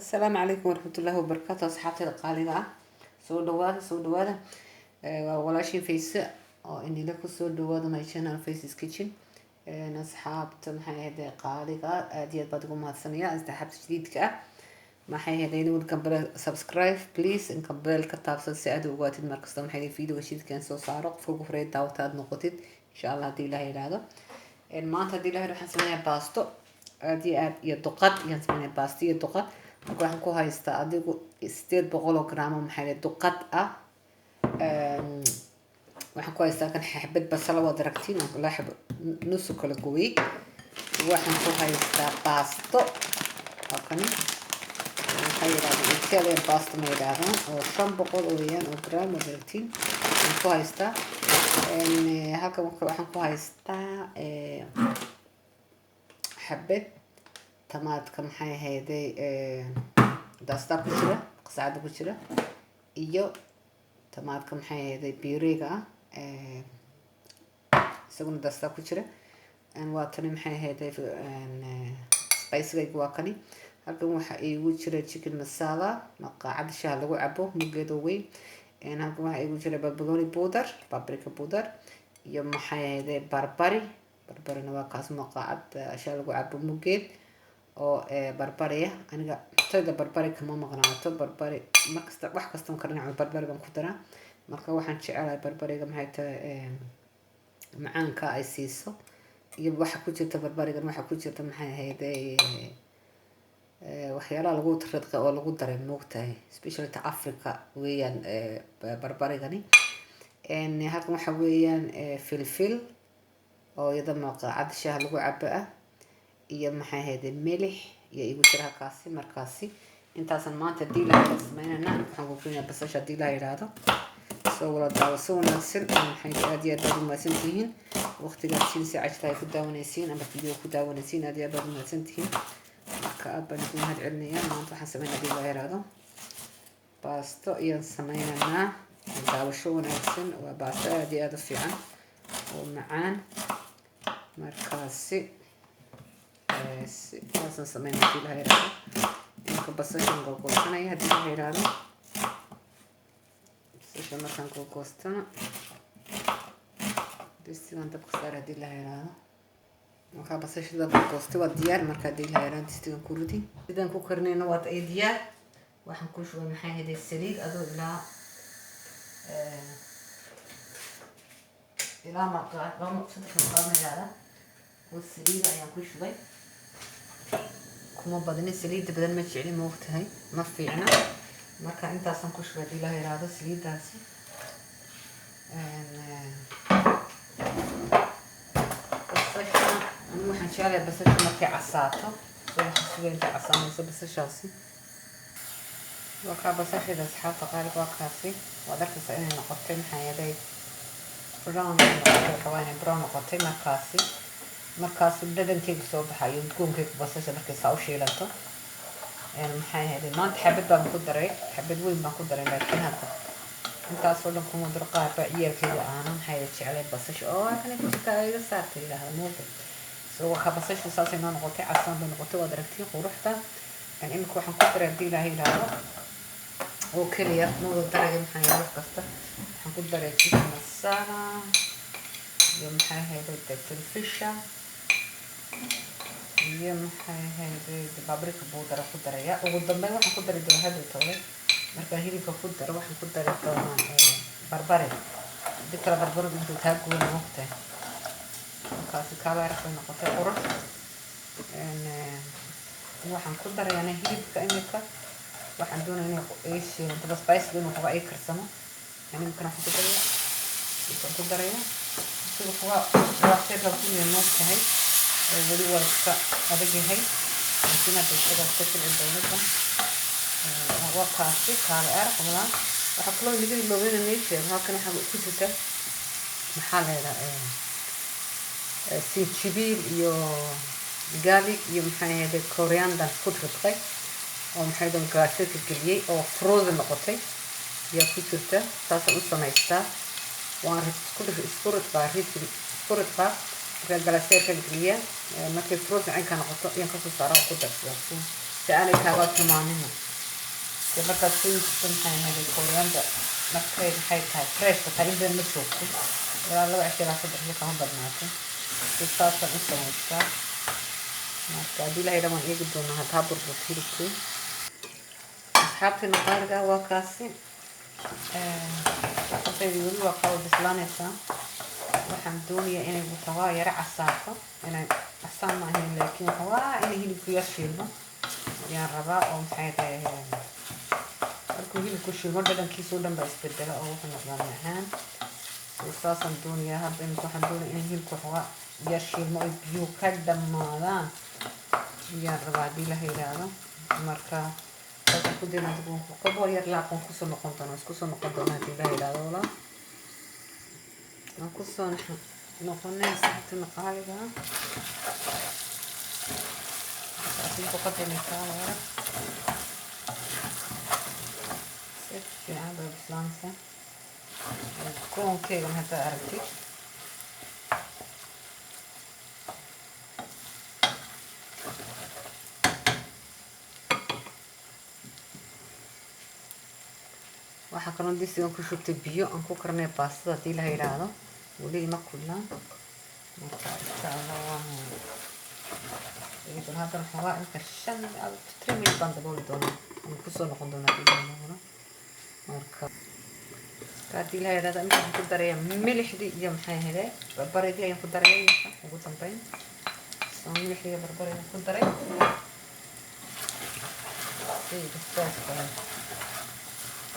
السلام عليكم ورحمة الله وبركاته أصحابتي القالقة سو دوادا ولا شيء فيس أو إني لكم سو دوادا ما يشنا فيس كيتشن أصحابتي محي هذه قالقة ديت بدكم هالسنة استحبت جديد كأ محي هذه نقول قبل سبسكرايب بليز نقبل كتاب سلسلة وقت المركز تم حدي فيديو وشيت كان سو صارق فوق فريد داوتاد نقطة إن شاء الله دي له هذا ما تدي له روح نسميها باستو دي يدقت ينسميها باستي يدقت waxaan ku haystaa adigu 800 gram maxay duqad ah waxaan ku haystaa kan xabad basal wada aragtiin oo la xab nus kala gooyay waxaan ku haystaa baasto halkan waxay yiraahdeen Italian pasta ma yiraahdaan oo 500 oo weeyaan oo gram wada aragtiin waxaan ku haystaa halkan waxaan ku haystaa xabad tamaadka maxay hayday daasta ku jira qasacada ku jira iyo tamaadka maxay hayday biiriga isaguna daasta ku jira waa tani maxay hayday spice-ga waa kani halkan waxa iigu jira chicken masala maqaacad shaah lagu cabo mugeedo weyn halkan waxa iigu jira barbarooni powder paprika powder iyo maxay hayday barbarina waa kaas maqaacad shaah lagu cabo mugeed oo barbariya aniga tada barbari kama maqnaato barbari markasta wax kasta karnaa barbariga ku daraa marka waxaan jecelahay barbariga maxay tahay macaanka ay siiso iyo waxa ku jirta barbariga waxa ku jirta maxay hayday waxyaalaha lagu tirqo oo lagu daray moogtahay especially ta Africa weeyaan barbarigani halkan waxa weeyaan filfil oo iyada maqaacad shaah lagu cabo iyo maxay hayday milix iyo igu jira kaasi markaasi intaasan maanta diila sameynana waxaan ku keenay basasha diila yiraahdo soo wala daawaso wanaagsan maxay aad iyo aad u maasantihiin waqtiga siin si cajta ku daawanaysiin ama video ku daawanaysiin aad iyo aad u maasantihiin marka aad baan ku mahad celinaya maanta waxaan sameynaa diila yiraahdo baasto iyo sameynana daawasho wanaagsan waa baasto aad iyo aad u fiican oo macaan markaasi أصلاً سمعنا في الهيرة إنك بسشن قوقوستنا يا هدي الهيرة بسشن مثلاً قوقوستنا دستي أنت بخسارة هدي الهيرة مكا بسشن ده قوقوستي وديار مركا هدي الهيرة دستي كوردي إذا كوكرني نوات أي ديار وحن كوش ونحي هدي السليق أدو إلى مقاعد مقصد في القرن هذا والسليق أيام كوش شوي kuma badani saliid badan ma jecli ma waqtahay ma fiicna marka intaasan ku shubay ilaahay raado saliidaasi waxaan jeclahay basasha markay casaato waxa sugeynta casaanayso basashaasi waa ka basashada asxaabta qaaliga waa kaasi waa darkaysa inay noqotay maxaa yeelay brown noqotay markaas dhadhankeega soo baxayo udgoonkeega basasha markay saa u shiilanto maxay hayday maanta xabad baan ku daray xabad weyn baan ku daray laakiin hadda intaasoo dhan kuma daro qaar baa ciyaalkeyga aana maxay jeclay basasha oo halkan ku jirta iga saartay yidhaahda mooga soo waxaa basasha saasay noo noqotay casaan bay noqotay waad aragtiin quruxda imika waxaan ku daray haddii ilaahay yidhaahdo oo keliya mooda daraya maxaa yeelay wax kasta waxaan ku daray chicken masala iyo maxay hayday telefisha iyo maxay hayday paprika powder ku daraya ugu dambeyn waxaan ku dari doonaa hadda toole marka hilibka ku daro waxaan ku dari doonaa barbare dikala barbare intuu taa goon waqti markaasi kala aragtay noqotay qurux waxaan ku darayaa hilibka imika waxaan doonayaa inay eeshiin daba spice inuu qof ay karsamo imika waxaan ku darayaa sidoo kuwa waxay rabtiin inay noqotahay wali waa iska adag yahay laakiin hadda isaga ka ficil dowladda waa kaasi kaale arag wala waxa kaloo laga iloobayna meesha halkan waxa ku jirta maxaa leedahay sinjibiil iyo garlic iyo maxay ahayd coriander ku ridqay oo maxay doon gaashay ka geliyay oo frozen noqotay yaa ku jirta taas u samaystaa waan isku ridqaa marka galasheerka geliya markay frozen ay ka noqoto in ka soo saaro ku darsaday سألي كابات مانينا كبر كاسين سنتين هذه كورياندا مركز حيت هاي فريش بتاعين بين مشوكي ولا لو عشرة صدق هي كمان بدناكي الصوص لسه مشكا مركز دي لا إذا ما يقدرون هتابر بطيركي أصحابي نقارجة وكاسي أصحابي يقولوا وقاو بسلانيسا waxaan doonayaa inay waxoogaa yara casaato inay casaan ma ahayn laakiin waxoogaa inay hilibku yar shiilmo ayaan rabaa oo maxay tahay markuu hilibku shiilmo dhadhankiisa oo dhan baa isbedela oo wuxuu noqdaa macaan saasaan doonayaa hadda imika waxaan doonayaa inay hilibku waxoogaa yar shiilmo oo biyuhu ka dhammaadaan ayaan rabaa haddii la yidhaahdo marka saasaan ku dayna qobo yar laaqon kusoo noqon doona iskusoo noqon doona haddii la yidhaahdo walaa نقصه نحن نقولنا ساعة نقالبها ساعتين فقط نقالبها ست في عادة بسلانسة كون كيغن هذا أرتي waxaa kaloo disigan ku shubtay biyo aan ku karnay baastada hadii la yiraahdo wali ma kullaan marka insha Allah idan hadda waxaa inta 3 minutes baan dabooli doonaa aan ku soo noqon doonaa hadii marka hadii la yiraahdo inta ku daraya milixdii iyo maxay hele barbaridii ayaan ku daraya ugu dambeyn soo milixdii iyo barbaridii ku daray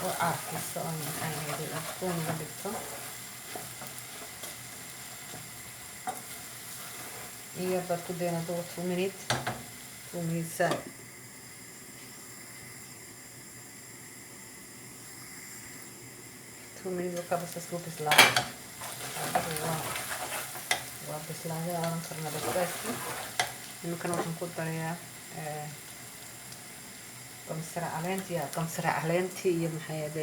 وعارفة أنا هذه الأكون ولدته هي بتكون دو 2 minutes 2 minutes ساعة وكبس أسلوب سلاطة وبسلاطة أنا كرنا بسباسي إنه كانوا نقول طريقة قمصر علانتي يا محيدة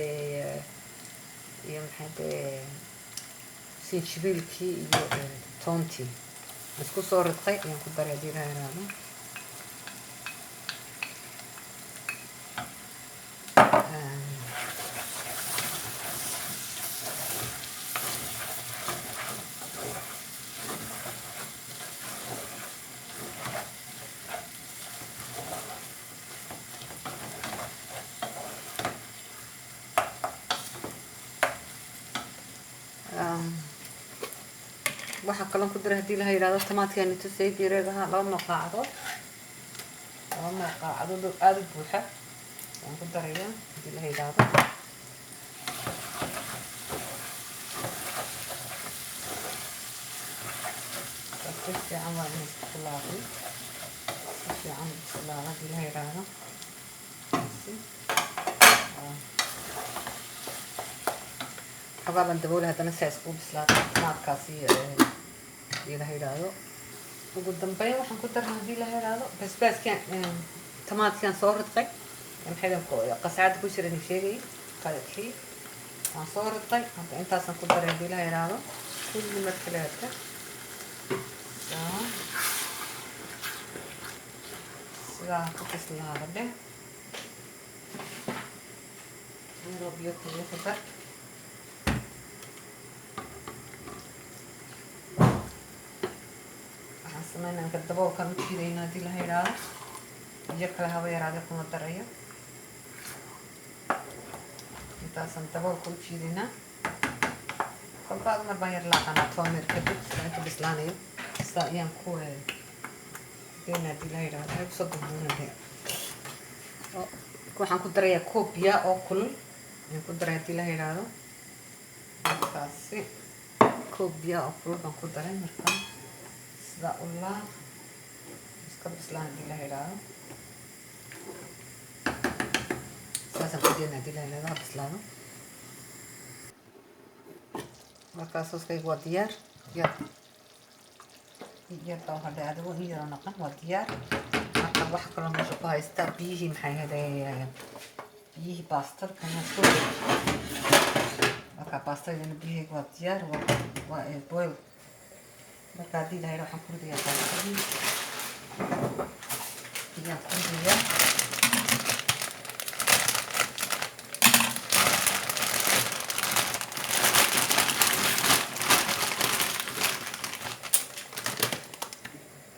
يا محيدة سينشبيلكي يا تونتي مسكو صورة قيء يعني كدر يديرها هنا waxaa kaloo ku dara hadii la yiraahdo tamaadkan inta soo direegaha laba maqaacdo aad u buuxa waan ku darayaa hadii la yiraahdo si aan waa inay isku laaqi si aan isku laaqi hadii la yiraahdo طبعا دبول هذا نسيس وبسلات ما كاسي إذا هيرادو وقدام بين وحن كتر هذي له هيرادو بس كان طماط كان صورت قي كان حلو قصعد كوشر نشيري قالت لي عن صورت قي أنت أصلا كتر هذي له هيرادو كل المركلات سلا كتسل هذا ده نروبيو كله كتر سمعنا كدبوا كانوا تشيلين هذه الهيرة يجكلها ويراد يكون الدرية إنت سنتبوا كل تشيلينا كل بعض ما بير لا أنا تومر كده سمعت بسلاني سايان كوه دينا هذه الهيرة هاي بصدقون هذه كو حنكون درية كوبيا أو كل حنكون درية هذه الهيرة كاسي كوبيا أو كل حنكون درية مركان لا والله مسكب بسلان دي لها لا ساسا بدينا دي لها لا بسلانو مركاسوس كي وديار يا تو هذا هذا هو هي رنقة وديار مركب واحد كلام مش بها يستر بيجي محي هذا بيجي باستر كنا سكول مركب باستر يعني بيجي وديار وبويل marka hadii la yiraahdo waxaan ku ridayaa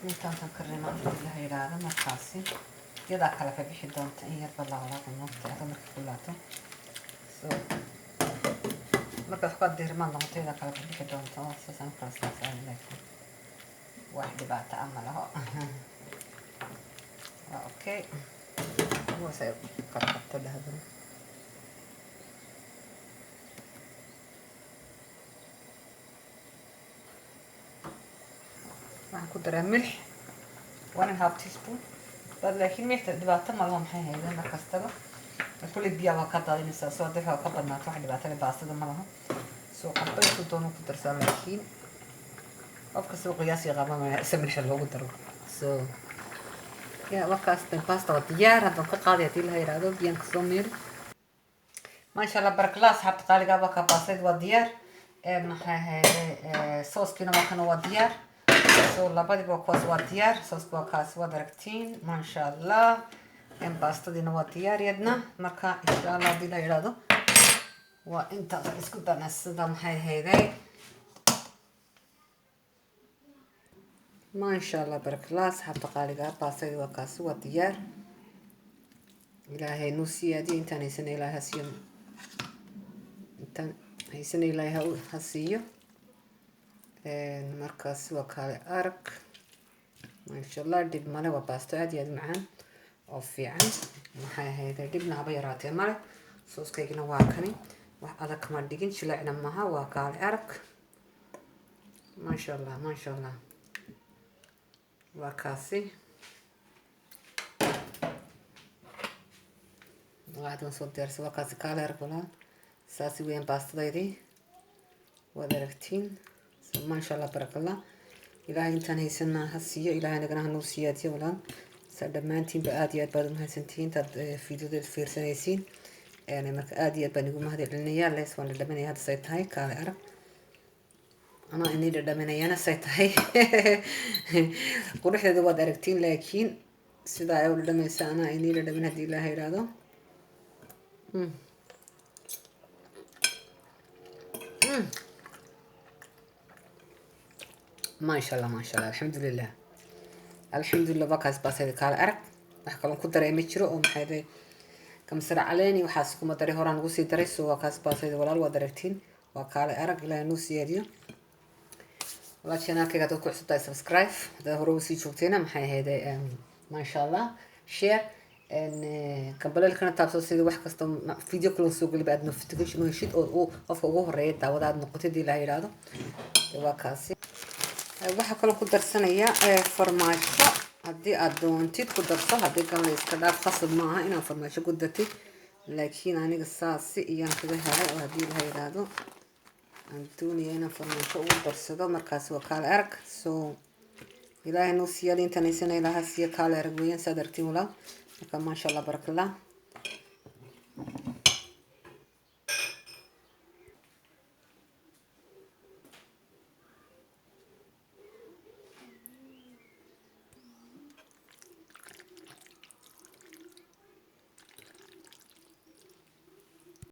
intaantan karnimo la yiraahdo markaasi iyada kala ka bixi doonta in yar bal la walaaqo noqdo markay kulaato so marka waxaad dirmaan noqotay iyada kala ka bixi doonta oo saasan process ah laakiin wax dhibaato ama laho okay وسير قطعت لهذا waxaan ku daraa milix 1.5 teaspoon bad laakiin milixda dhibaato ma laha maxay hayda markastaba kulli biyaha waa ka daadinaysaa soo dadka ka badnaato wax dhibaato leh baastada ma laha soo qabay ku doono ku darsaa laakiin qofka soo qiyaasi qabanaya isa milix loogu daro soo يا وكاست الباستا والديار هذا قاعد يدير لها يرادو بيان كسومير ما شاء الله بركلاس حتى قال قابا كباسيد والديار محا صوص كينو مكان والديار سو لابد بوكواس والديار صوص بوكاس ودركتين ما شاء الله باستا دينا والديار يدنا مركا ان شاء الله دي لا يرادو وانت اسكو دانس دام هاي هيداي ما شاء الله بارك الله حتى قالقا باسيد وكاس وديار إلهي نوسي دي انت نيسن إلهي هسيو انت نيسن إلهي هسيو مركز وكالي أرك ما شاء الله ديب مالي وباستو عادي يد معان وفي عن محايا هيدا ديبنا عبيراتي مالي صوص كيكنا واكني وحادا كمان ديجين شلعنا معها وكالي أرك ما شاء الله ما شاء الله وكاسي واحد نصوت درس وكاسي كالر كلها ساسي وين باستا دي ودركتين ما شاء الله بارك الله إلهي انت هيسنا هسيو إلهي نقنا هنوسياتي ولا سدمانتين بآديات بعد ما هسنتين تد فيديو دي الفيرسانيسين يعني مرك آديات بنقوم هذه العنية ليس وانا لمني هذا سيت هاي كالر أنا إني دمنا أنا سيتهاي قروح هذا واد أركتين لكن سدا أول دم إنسان إني دمنا هدي الله هيرادو ما شاء الله ما شاء الله الحمد لله الحمد لله بقى بس هذا كار أرك أحكام كنت رأي مشروع ومحيدا كم سرع عليني وحاسكم مدري هوران قصي درس وكاس بس هذا ولا الواد أركتين وكار أرك لا نوسي هديه والله شانالكيga haddaad ku cusubtahay subscribe haddaad hore usii joogtayna maxay ahayday maasha allah share kambalelkana taabso sida wax kasta video kale soo geliba aad notification u heshid oo qofka ugu horeeya daawada aad noqotid ilaa la yiraahdo waa kaasi waxa kale ku darsanaya farmaajo haddii aad doontid ku darso haddii kan la iska dhaaf khasab maaha inaad farmaajo ku dartid laakiin aniga saasi iyaan kaga helay oo haddii la yiraahdo أنتوني أنا فرنسا ودرسده مركز وكالة أرك سو إلهي نوسيا لين تنسينا إلى هسيا كالة أرك وين صدرتي ولا ما شاء الله بارك الله